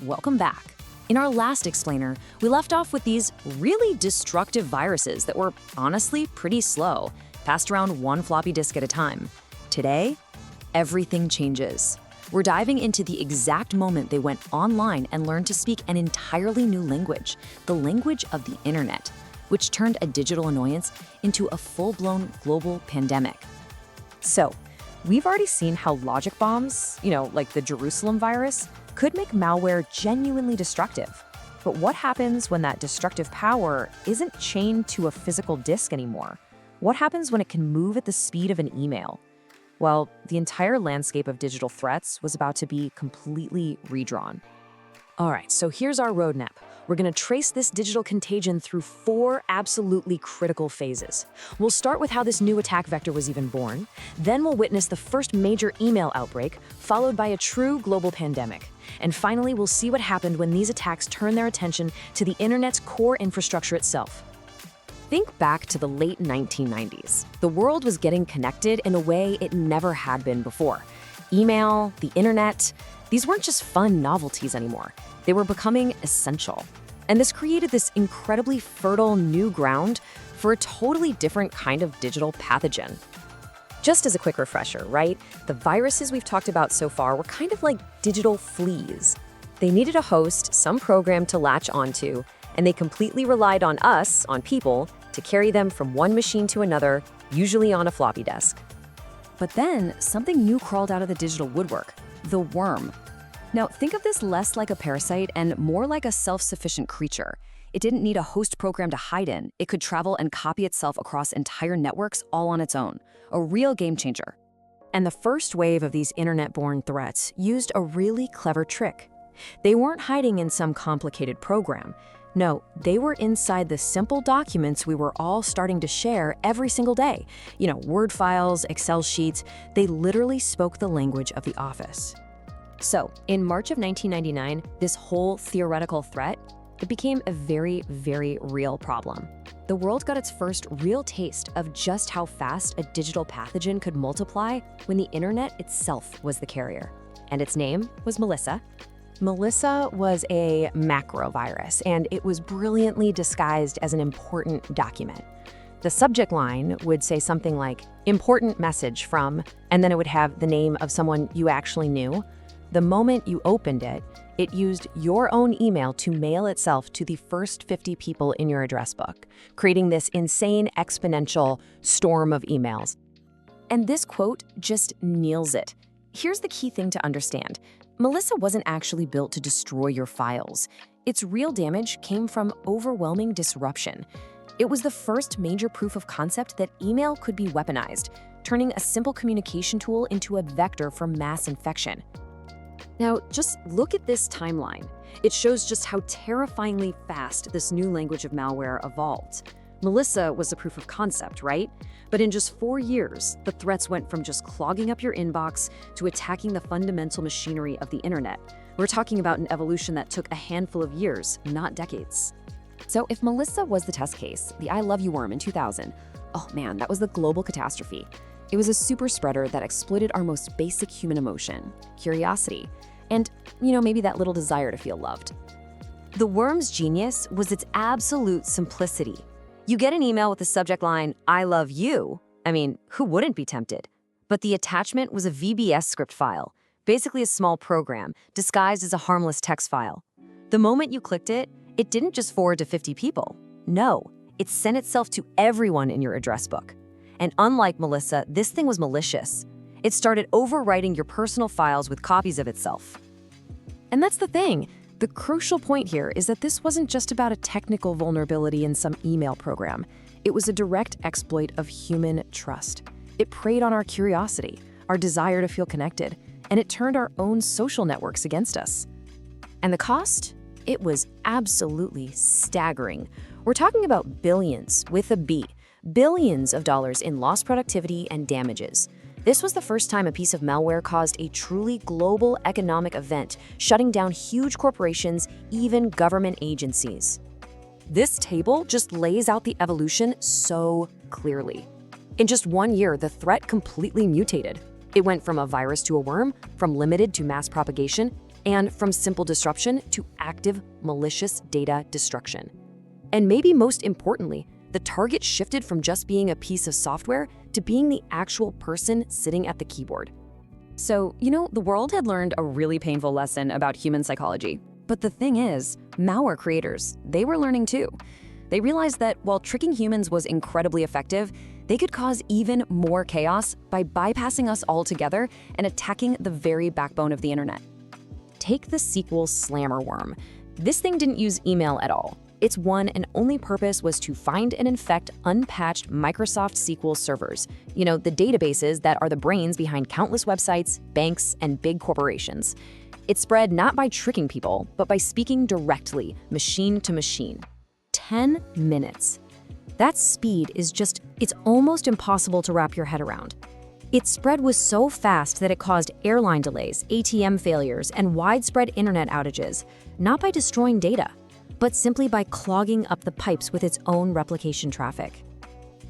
welcome back. In our last explainer, we left off with these really destructive viruses that were honestly pretty slow, passed around one floppy disk at a time. Today, everything changes. We're diving into the exact moment they went online and learned to speak an entirely new language, the language of the internet, which turned a digital annoyance into a full-blown global pandemic. So, we've already seen how logic bombs, like the Jerusalem virus, could make malware genuinely destructive. But what happens when that destructive power isn't chained to a physical disk anymore? What happens when it can move at the speed of an email? Well, the entire landscape of digital threats was about to be completely redrawn. All right, so here's our roadmap. We're going to trace this digital contagion through 4 absolutely critical phases. We'll start with how this new attack vector was even born. Then we'll witness the first major email outbreak, followed by a true global pandemic. And finally, we'll see what happened when these attacks turned their attention to the internet's core infrastructure itself. Think back to the late 1990s. The world was getting connected in a way it never had been before. Email, the internet, these weren't just fun novelties anymore. They were becoming essential. And this created this incredibly fertile new ground for a totally different kind of digital pathogen. Just as a quick refresher, right? The viruses we've talked about so far were kind of like digital fleas. They needed a host, some program to latch onto, and they completely relied on us, on people, to carry them from one machine to another, usually on a floppy disk. But then, something new crawled out of the digital woodwork: the worm. Now, think of this less like a parasite and more like a self-sufficient creature. It didn't need a host program to hide in. It could travel and copy itself across entire networks all on its own. A real game changer. And the first wave of these internet-born threats used a really clever trick. They weren't hiding in some complicated program. No, they were inside the simple documents we were all starting to share every single day. Word files, Excel sheets. They literally spoke the language of the office. So, in March of 1999, this whole theoretical threat, it became a very, very real problem. The world got its first real taste of just how fast a digital pathogen could multiply when the internet itself was the carrier. And its name was Melissa. Melissa was a macrovirus, and it was brilliantly disguised as an important document. The subject line would say something like, "Important message from," and then it would have the name of someone you actually knew. The moment you opened it, it used your own email to mail itself to the first 50 people in your address book, creating this insane exponential storm of emails. And this quote just nails it. Here's the key thing to understand. Melissa wasn't actually built to destroy your files. Its real damage came from overwhelming disruption. It was the first major proof of concept that email could be weaponized, turning a simple communication tool into a vector for mass infection. Now, just look at this timeline. It shows just how terrifyingly fast this new language of malware evolved. Melissa was a proof of concept, right? But in just 4 years, the threats went from just clogging up your inbox to attacking the fundamental machinery of the internet. We're talking about an evolution that took a handful of years, not decades. So if Melissa was the test case, the I love you worm in 2000, oh man, that was the global catastrophe. It was a super spreader that exploited our most basic human emotion, curiosity, and, maybe that little desire to feel loved. The worm's genius was its absolute simplicity. You get an email with the subject line, "I love you." I mean, who wouldn't be tempted? But the attachment was a VBS script file, basically a small program, disguised as a harmless text file. The moment you clicked it, it didn't just forward to 50 people. No, it sent itself to everyone in your address book. And unlike Melissa, this thing was malicious. It started overwriting your personal files with copies of itself. And that's the thing. The crucial point here is that this wasn't just about a technical vulnerability in some email program. It was a direct exploit of human trust. It preyed on our curiosity, our desire to feel connected, and it turned our own social networks against us. And the cost? It was absolutely staggering. We're talking about billions with a B, billions of dollars in lost productivity and damages. This was the first time a piece of malware caused a truly global economic event, shutting down huge corporations, even government agencies. This table just lays out the evolution so clearly. In just 1 year, the threat completely mutated. It went from a virus to a worm, from limited to mass propagation, and from simple disruption to active, malicious data destruction. And maybe most importantly, the target shifted from just being a piece of software to being the actual person sitting at the keyboard. So, the world had learned a really painful lesson about human psychology. But the thing is, malware creators, they were learning too. They realized that while tricking humans was incredibly effective, they could cause even more chaos by bypassing us altogether and attacking the very backbone of the internet. Take the SQL slammer worm. This thing didn't use email at all. Its one and only purpose was to find and infect unpatched Microsoft SQL servers, the databases that are the brains behind countless websites, banks, and big corporations. It spread not by tricking people, but by speaking directly, machine to machine. 10 minutes. That speed it's almost impossible to wrap your head around. Its spread was so fast that it caused airline delays, ATM failures, and widespread internet outages, not by destroying data, but simply by clogging up the pipes with its own replication traffic.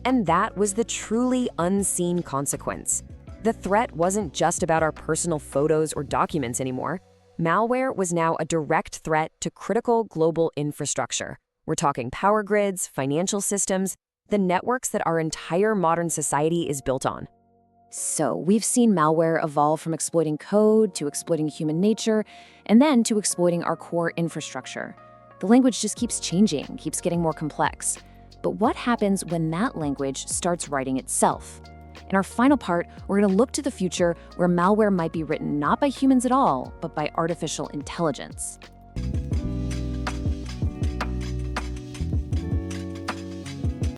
And that was the truly unseen consequence. The threat wasn't just about our personal photos or documents anymore. Malware was now a direct threat to critical global infrastructure. We're talking power grids, financial systems, the networks that our entire modern society is built on. So we've seen malware evolve from exploiting code to exploiting human nature, and then to exploiting our core infrastructure. The language just keeps changing, keeps getting more complex. But what happens when that language starts writing itself? In our final part, we're going to look to the future where malware might be written not by humans at all, but by artificial intelligence.